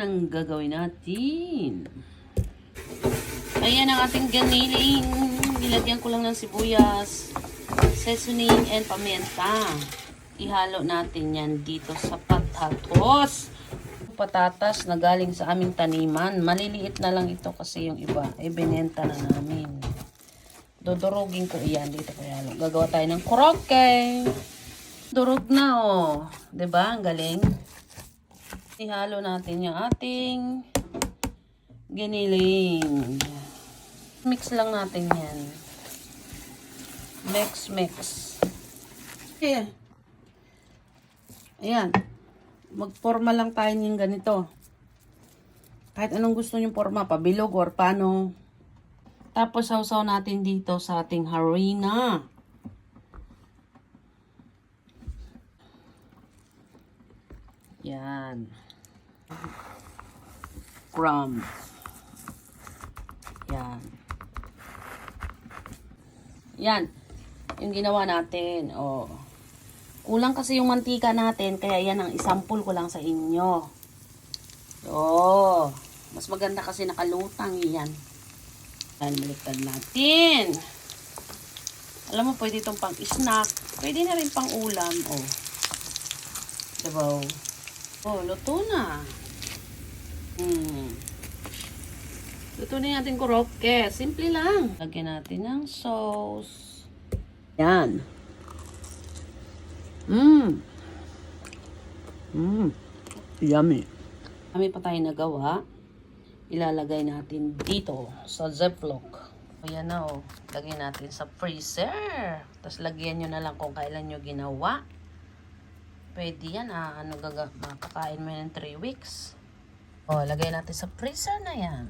Ang gagawin natin. Ayan ang ating ganiling. Nilagyan ko lang ng sibuyas, seasoning, and paminta. Ihalo natin yan dito sa patatos. Patatas na galing sa aming taniman. Maliliit na lang ito kasi yung iba ay binenta na namin. Dodorogin ko iyan dito kaya gagawa tayo ng koroke. Durog na oh. 'Di ba? Ang galing. Ihalo natin yung ating giniling. Mix lang natin yan. Mix. Ayan. Magporma lang tayo ng ganito. Kahit anong gusto nyong forma, pabilog or paano. Tapos sausaw natin dito sa ating harina. Yan. Crumbs. Yan. Yan. Yung ginawa natin. Oh. Kulang kasi yung mantika natin, kaya yan ang isample ko lang sa inyo. Oh. Mas maganda kasi nakalutang yan. Yan, baliktad natin. Alam mo, pwede itong pang snack. Pwede na rin pang ulam. Oh. Diba? Oh, luto na. Luto na yung ating koroke. Simple lang. Lagyan natin ng sauce. Yan. Yummy. Kami pa tayo nagawa. Ilalagay natin dito sa Ziploc. Ayan na oh. Lagyan natin sa freezer. Tapos lagyan nyo na lang kung kailan nyo ginawa. Pwede yan makakain mo yan 3 weeks. Oh, lagay natin sa freezer na yan.